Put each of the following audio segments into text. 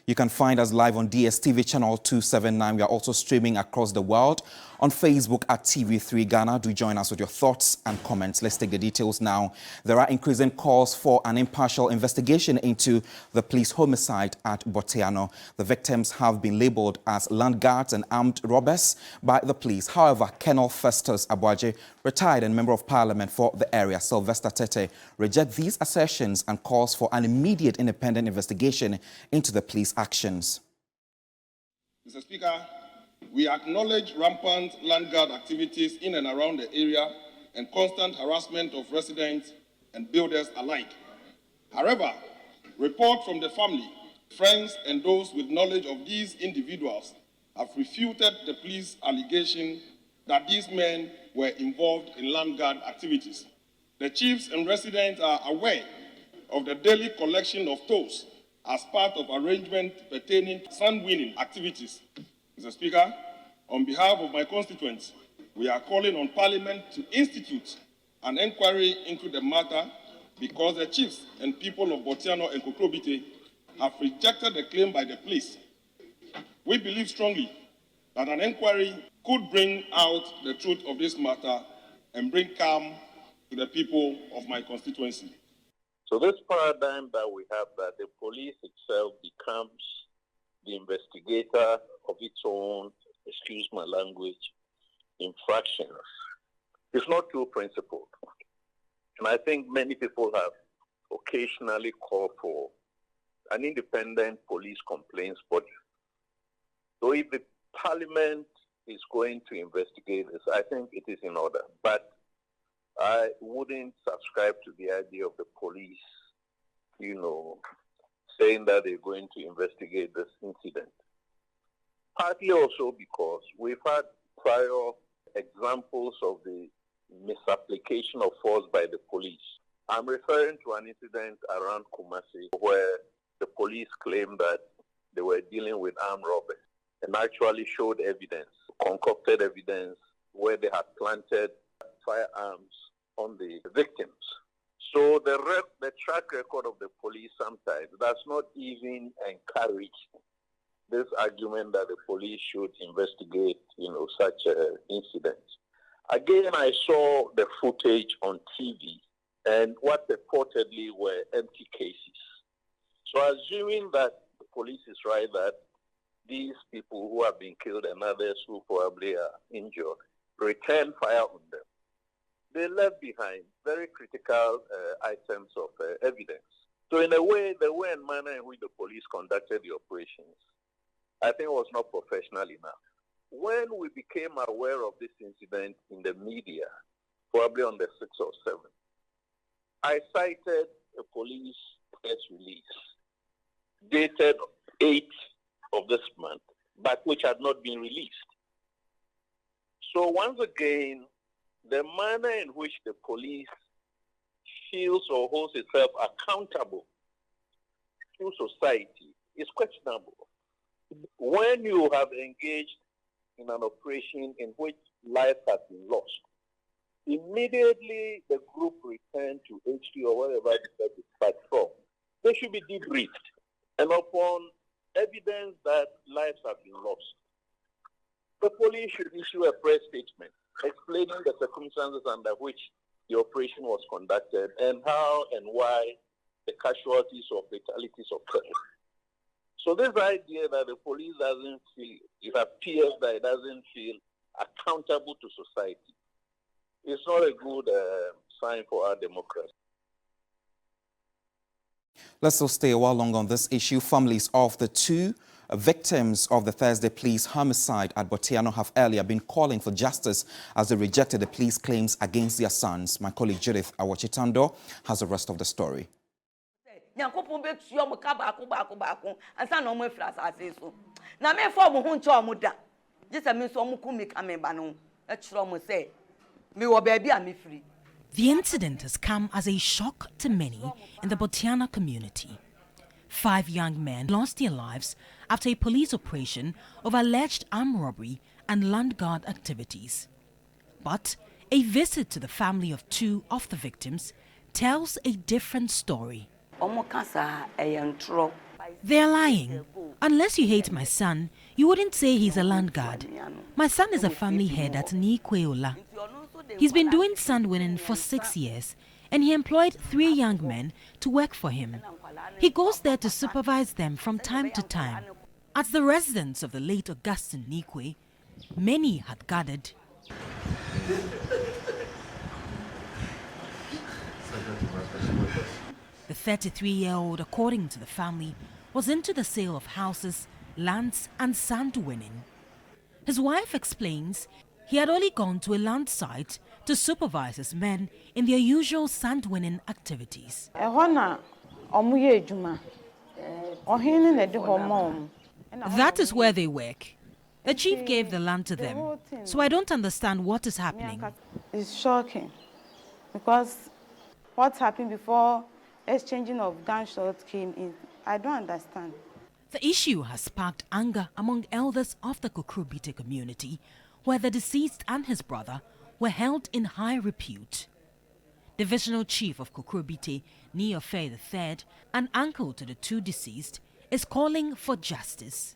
You can find us live on DSTV channel 279. We are also streaming across the world on Facebook at TV3 Ghana. Do join us with your thoughts and comments. Let's take the details now. There are increasing calls for an impartial investigation into the police homicide at Botiano. The victims have been labeled as land guards and armed robbers by the police. However, Colonel Festus Abuaje, retired and member of parliament for the area, Sylvester Tete, reject these assertions and calls for an immediate independent investigation into the police actions. Mr. Speaker, we acknowledge rampant land guard activities in and around the area and constant harassment of residents and builders alike. However, reports from the family, friends, and those with knowledge of these individuals have refuted the police allegation that these men were involved in land guard activities. The chiefs and residents are aware of the daily collection of tolls as part of arrangement pertaining to sand-winning activities. Mr. Speaker, on behalf of my constituents, we are calling on Parliament to institute an inquiry into the matter because the chiefs and people of Botiano and Kokrobite have rejected the claim by the police. We believe strongly that an inquiry could bring out the truth of this matter and bring calm to the people of my constituency. So this paradigm that we have, that the police itself becomes the investigator of its own, excuse my language, infractions, is not too principled. And I think many people have occasionally called for an independent police complaints body. So if the Parliament is going to investigate this, I think it is in order. But I wouldn't subscribe to the idea of the police, saying that they're going to investigate this incident. Partly also because we've had prior examples of the misapplication of force by the police. I'm referring to an incident around Kumasi where the police claimed that they were dealing with armed robbers and actually showed evidence, concocted evidence, where they had planted firearms on the victims. So the track record of the police sometimes does not even encourage this argument that the police should investigate, such incidents. Again, I saw the footage on TV and what purportedly were empty cases. So assuming that the police is right that these people who have been killed and others who probably are injured return fire on them, they left behind very critical items of evidence. So in a way, the way and manner in which the police conducted the operations, I think was not professional enough. When we became aware of this incident in the media, probably on the 6th or 7th, I cited a police press release dated 8th of this month, but which had not been released. So once again, the manner in which the police feels or holds itself accountable to society is questionable. When you have engaged in an operation in which life has been lost, immediately the group returned to HQ or whatever the platform, they should be debriefed. And upon evidence that lives have been lost, the police should issue a press statement explaining the circumstances under which the operation was conducted and how and why the casualties or fatalities occurred. So this idea that the police doesn't feel, it appears that it doesn't feel accountable to society, is not a good sign for our democracy. Let's still stay a while longer on this issue. Families of the two victims of the Thursday police homicide at Botiano have earlier been calling for justice as they rejected the police claims against their sons. My colleague Judith Awachitando has the rest of the story. The incident has come as a shock to many in the Botiana community. 5 young men lost their lives after a police operation of alleged armed robbery and land guard activities. But a visit to the family of 2 of the victims tells a different story. They're lying. Unless you hate my son, you wouldn't say he's a land guard. My son is a family head at Nikweola. He's been doing sand winning for 6 years, and he employed 3 young men to work for him. He goes there to supervise them from time to time. At the residence of the late Augustine Nikwe, many had gathered. The 33-year-old, according to the family, was into the sale of houses, lands and sand winning. His wife explains he had only gone to a land site to supervise his men in their usual sand winning activities. That is where they work. The chief gave the land to them, so I don't understand what is happening. It's shocking because what happened before exchanging of gunshots came in, I don't understand. The issue has sparked anger among elders of the Kukrobite community, where the deceased and his brother were held in high repute. Divisional Chief of Kukrobite, Niofe III, an uncle to the 2 deceased, is calling for justice.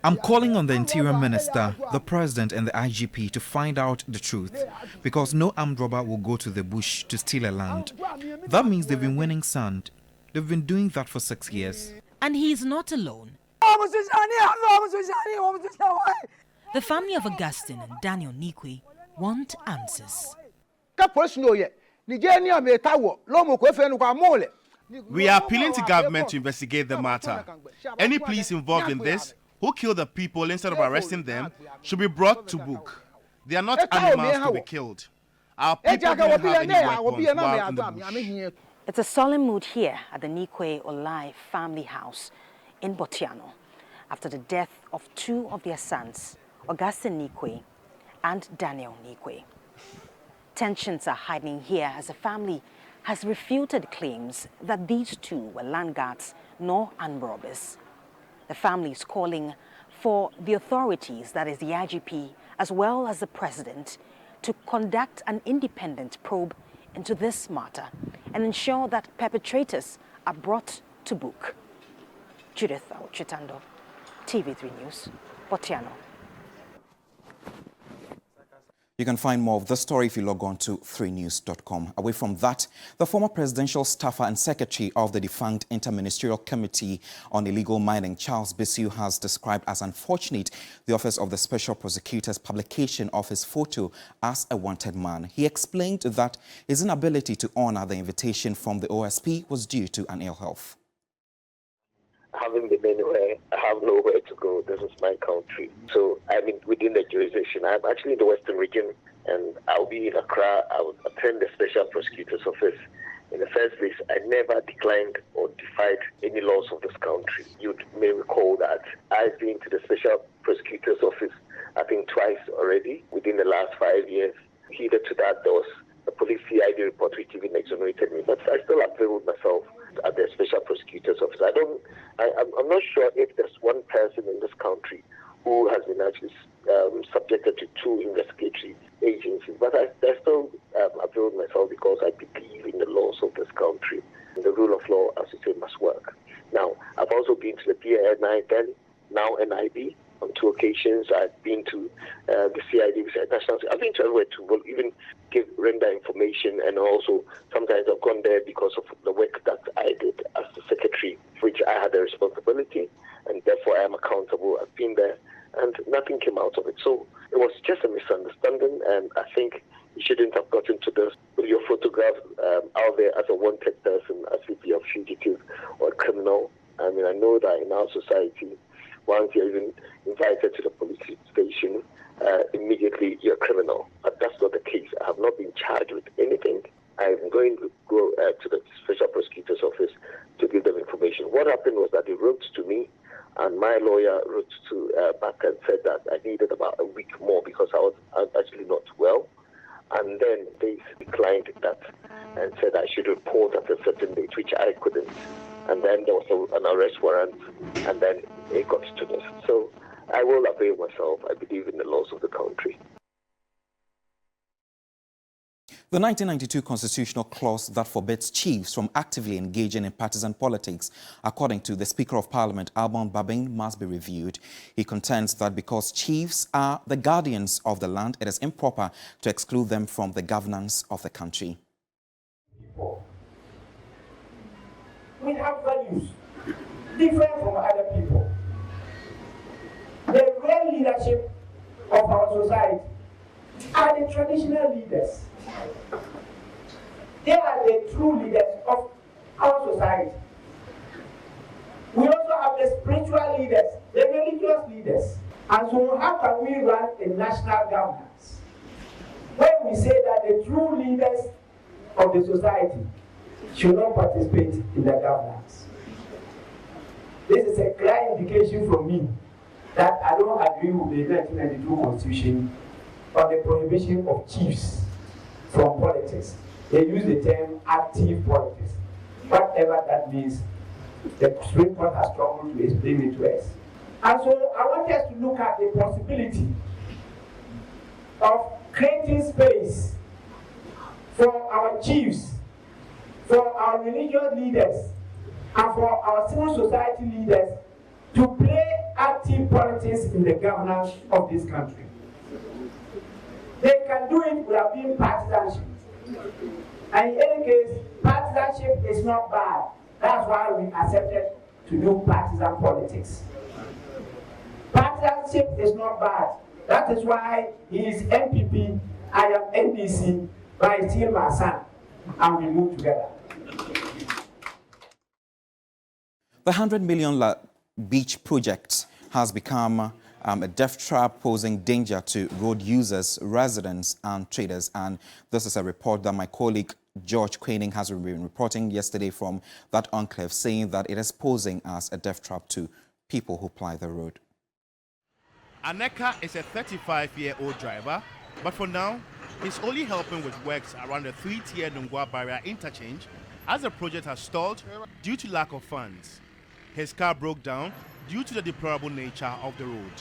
I'm calling on the Interior Minister, the President and the IGP to find out the truth, because no armed robber will go to the bush to steal a land. That means they've been winning sand. They've been doing that for 6 years. And he is not alone. The family of Augustine and Daniel Nikwe want answers. We are appealing to government to investigate the matter. Any police involved in this who kill the people instead of arresting them should be brought to book. They are not animals to be killed. Our people don't have any weapons while in the bush. It's a solemn mood here at the Nikwe Olai family house in Botiano after the death of 2 of their sons, Augustine Nikwe and Daniel Nikwe. Tensions are heightening here as the family has refuted claims that these 2 were land guards nor armed robbers. The family is calling for the authorities, that is the IGP, as well as the President, to conduct an independent probe into this matter and ensure that perpetrators are brought to book. Judith Chitando, TV3 News, Botiano. You can find more of this story if you log on to 3news.com. Away from that, the former presidential staffer and secretary of the defunct Interministerial Committee on Illegal Mining, Charles Bissu, has described as unfortunate the Office of the Special Prosecutor's publication of his photo as a wanted man. He explained that his inability to honor the invitation from the OSP was due to an ill health. Having been anywhere, I have nowhere to go. This is my country. So I'm within the jurisdiction. I'm actually in the Western region, and I'll be in Accra. I will attend the Special Prosecutor's Office. In the first place, I never declined or defied any laws of this country. You may recall that I've been to the Special Prosecutor's Office, I think, twice already within the last 5 years. Heeded to that, there was a police CID report which even exonerated me, but I still availed myself at the Special Prosecutor's Office. I'm not sure if there's one person in this country who has been actually subjected to 2 investigatory agencies, but I still availed myself because I believe in the laws of this country. And the rule of law, as you say, must work. Now, I've also been to the PNI then, now NIB, on 2 occasions. I've been to the CID, National. I've been to everywhere to even render information, and also sometimes I've gone there because of the work that I did as the secretary, which I had the responsibility, and therefore I am accountable. I've been there, and nothing came out of it. So it was just a misunderstanding, and I think you shouldn't have gotten to this with your photograph out there as a wanted person, as if you're a fugitive or a criminal. I mean, I know that in our society, once you're even invited to the police station, immediately you're a criminal. But that's not the case. I have not been charged with anything. I'm going to go to the Special Prosecutor's Office to give them information. What happened was that they wrote to me, and my lawyer wrote to back and said that I needed about a week more because I was actually not well. And then they declined that and said I should report at a certain date, which I couldn't. And then there was an arrest warrant, and then it got to this. So I will avail myself. I believe in the laws of the country. The 1992 constitutional clause that forbids chiefs from actively engaging in partisan politics, according to the Speaker of Parliament, Albon Babin, must be reviewed. He contends that because chiefs are the guardians of the land, it is improper to exclude them from the governance of the country. We have values different from other people. The real leadership of our society are the traditional leaders. They are the true leaders of our society. We also have the spiritual leaders, the religious leaders. And so how can we run a national governance when we say that the true leaders of the society should not participate in the governance? This is a clear indication from me that I don't agree with the 1992 Constitution on the prohibition of chiefs from politics. They use the term active politics. Whatever that means, the Supreme Court has struggled to explain it to us. And so I want us to look at the possibility of creating space for our chiefs, for our religious leaders, and for our civil society leaders to play active politics in the governance of this country. They can do it without being partisanship. And in any case, partisanship is not bad. That's why we accepted to do partisan politics. Partisanship is not bad. That is why he is MPP, I am NDC, but he's still my son, and we move together. The 100 million beach project has become a death trap posing danger to road users, residents and traders. And this is a report that my colleague George Quaining has been reporting yesterday from that enclave, saying that it is posing as a death trap to people who ply the road. Aneka is a 35-year-old driver, but for now, he's only helping with works around the 3-tier Nungwa barrier interchange as the project has stalled due to lack of funds. His car broke down due to the deplorable nature of the road.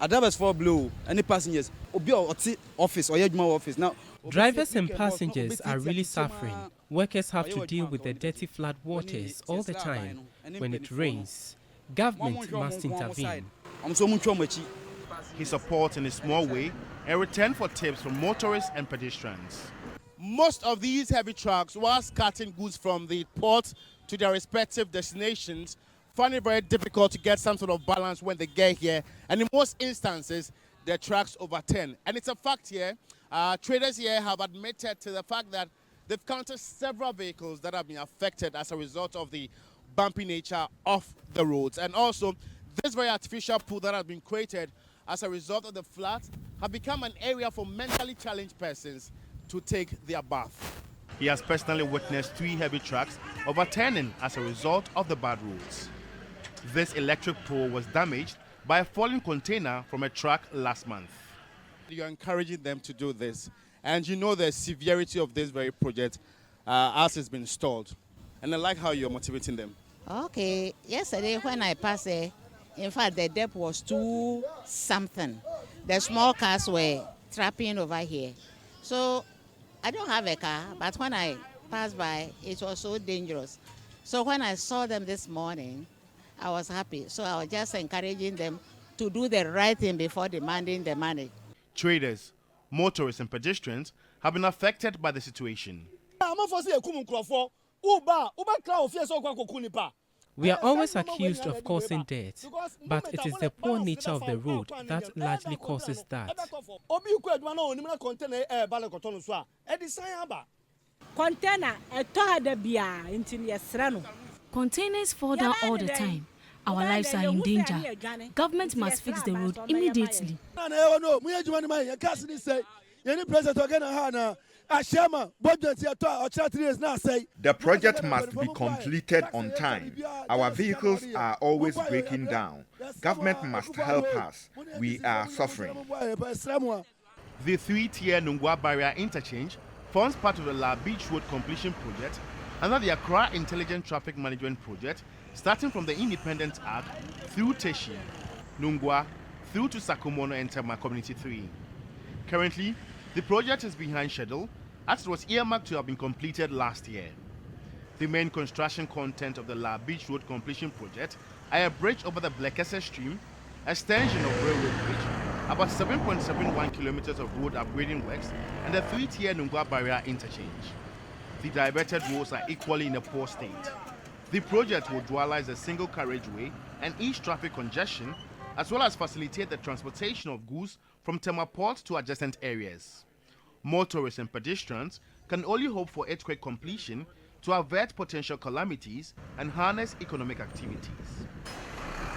Drivers for blue, any passengers, office or office now. Drivers and passengers are really suffering. Workers have to deal with the dirty flood waters all the time. When it rains, government must intervene. He supports in a small way a return for tips from motorists and pedestrians. Most of these heavy trucks, whilst carting goods from the port to their respective destinations, find it very difficult to get some sort of balance when they get here. And in most instances, their trucks overturn. And it's a fact here. Traders here have admitted to the fact that they've counted several vehicles that have been affected as a result of the bumpy nature of the roads. And also, this very artificial pool that has been created as a result of the floods have become an area for mentally challenged persons to take their bath. He has personally witnessed 3 heavy trucks overturning as a result of the bad roads. This electric pole was damaged by a falling container from a truck last month. You're encouraging them to do this, and you know the severity of this very project as it's been stalled. And I like how you're motivating them. Okay, yesterday when I passed in fact the depth was too something. The small cars were trapping over here. So I don't have a car, but when I passed by, it was so dangerous. So when I saw them this morning, I was happy. So I was just encouraging them to do the right thing before demanding the money. Traders, motorists and pedestrians have been affected by the situation. We are always accused of causing death, but it is the poor nature of the road that largely causes that. Containers fall down all the time. Our lives are in danger. Government must fix the road immediately. The project must be completed on time. Our vehicles are always breaking down. Government must help us. We are suffering. The 3-tier Nungwa barrier interchange forms part of the La Beach Road completion project under the Accra Intelligent Traffic Management Project, starting from the Independent Arc through Teshi, Nungwa, through to Sakumono and Tema Community 3. Currently, the project is behind schedule as it was earmarked to have been completed last year. The main construction content of the La Beach Road completion project are a bridge over the Blekese stream, extension of railway bridge, about 7.71 kilometers of road upgrading works, and a 3-tier Nungwa barrier interchange. The diverted roads are equally in a poor state. The project will dualize a single carriageway and ease traffic congestion, as well as facilitate the transportation of goods from Tema Port to adjacent areas. Motorists and pedestrians can only hope for earthquake completion to avert potential calamities and harness economic activities.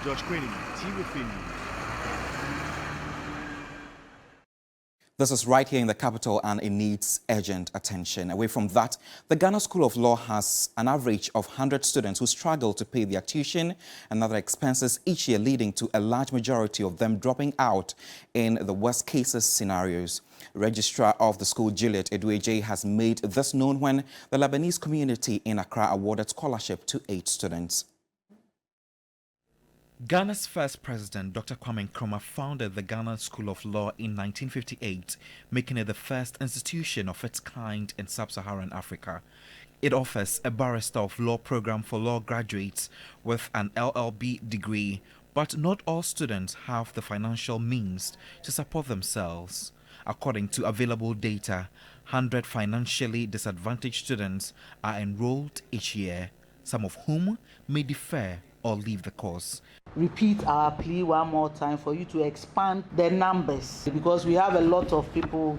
George Quinn, TV3 News. This is right here in the capital and it needs urgent attention. Away from that, the Ghana School of Law has an average of 100 students who struggle to pay their tuition and other expenses each year, leading to a large majority of them dropping out in the worst cases scenarios. Registrar of the school, Juliet Edueje, has made this known when the Lebanese community in Accra awarded scholarship to 8 students. Ghana's first president, Dr. Kwame Nkrumah, founded the Ghana School of Law in 1958, making it the first institution of its kind in sub-Saharan Africa. It offers a Barrister of Law program for law graduates with an LLB degree, but not all students have the financial means to support themselves. According to available data, 100 financially disadvantaged students are enrolled each year, some of whom may defer or leave the course. Repeat our plea one more time for you to expand the numbers, because we have a lot of people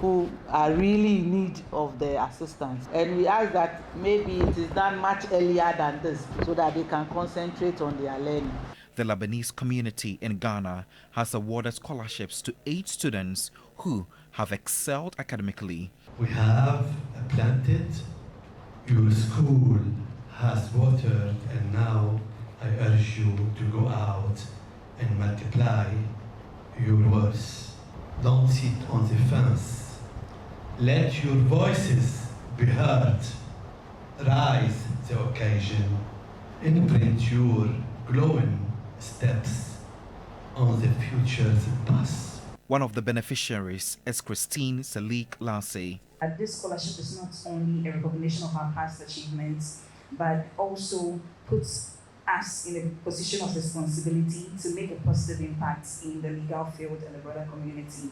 who are really in need of the assistance, and we ask that maybe it is done much earlier than this so that they can concentrate on their learning. The Lebanese community in Ghana has awarded scholarships to 8 students who have excelled academically. We have planted, your school has watered, and now I urge you to go out and multiply your words. Don't sit on the fence. Let your voices be heard. Rise the occasion. Imprint your glowing steps on the future's path. One of the beneficiaries is Christine Salik Lassie. This scholarship is not only a recognition of our past achievements, but also puts us in a position of responsibility to make a positive impact in the legal field and the broader community.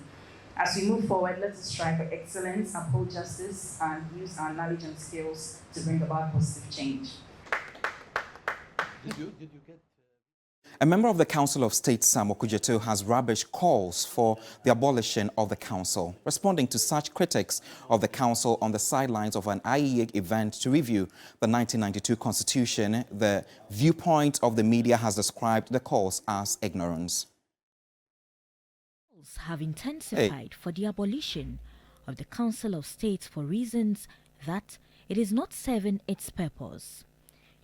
As we move forward, let's strive for excellence, uphold justice, and use our knowledge and skills to bring about positive change. Did you get... A member of the Council of State, Sam Okujeto, has rubbished calls for the abolition of the council. Responding to such critics of the council on the sidelines of an IEA event to review the 1992 constitution, the viewpoint of the media has described the calls as ignorance. Have intensified for the abolition of the Council of State for reasons that it is not serving its purpose.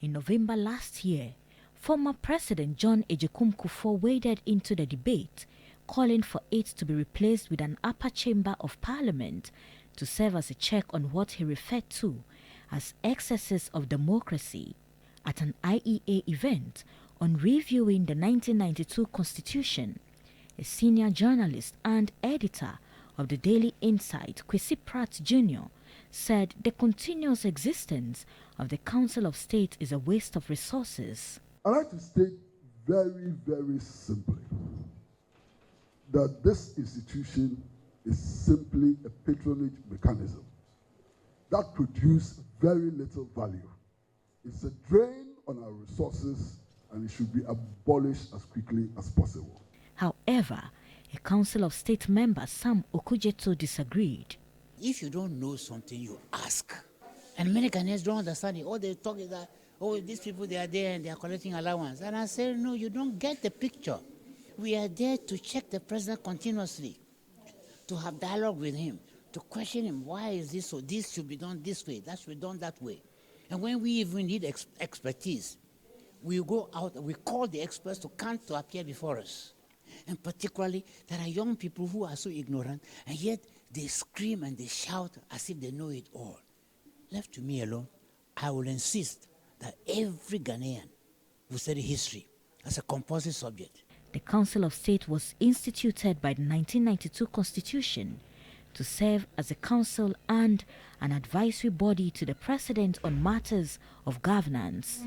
In November last year, former President John Ejekum Kufuor waded into the debate, calling for it to be replaced with an upper chamber of parliament to serve as a check on what he referred to as excesses of democracy. At an IEA event on reviewing the 1992 Constitution, a senior journalist and editor of the Daily Insight, Kwesi Pratt Jr., said the continuous existence of the Council of State is a waste of resources. I'd like to state very, very simply that this institution is simply a patronage mechanism that produces very little value. It's a drain on our resources, and it should be abolished as quickly as possible. However, a Council of State member, Sam Okujeto, disagreed. If you don't know something, you ask. And many Ghanaians don't understand it. All they talk is that, oh, these people, they are there and they are collecting allowance. And I say, no, you don't get the picture. We are there to check the president continuously, to have dialogue with him, to question him, why is this so? This should be done this way, that should be done that way. And when we even need expertise, we go out and we call the experts to come to appear before us. And particularly, there are young people who are so ignorant, and yet they scream and they shout as if they know it all. Left to me alone, I will insist that every Ghanaian will study history as a compulsory subject. The Council of State was instituted by the 1992 Constitution to serve as a council and an advisory body to the president on matters of governance.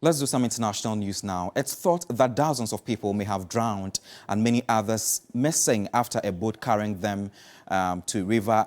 Let's do some international news now. It's thought that dozens of people may have drowned and many others missing after a boat carrying them to River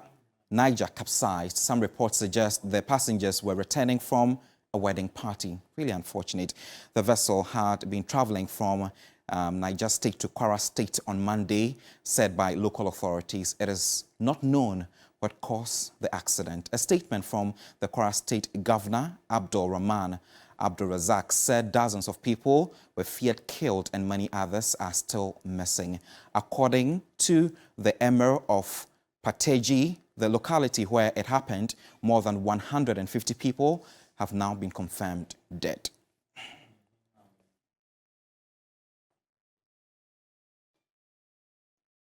Niger capsized. Some reports suggest the passengers were returning from a wedding party. Really unfortunate. The vessel had been traveling from Niger State to Kwara State on Monday, said by local authorities. It is not known what caused the accident. A statement from the Kwara State Governor, Abdul Rahman Abdul Razak, said dozens of people were feared killed and many others are still missing. According to the Emir of Pateji, the locality where it happened, more than 150 people have now been confirmed dead.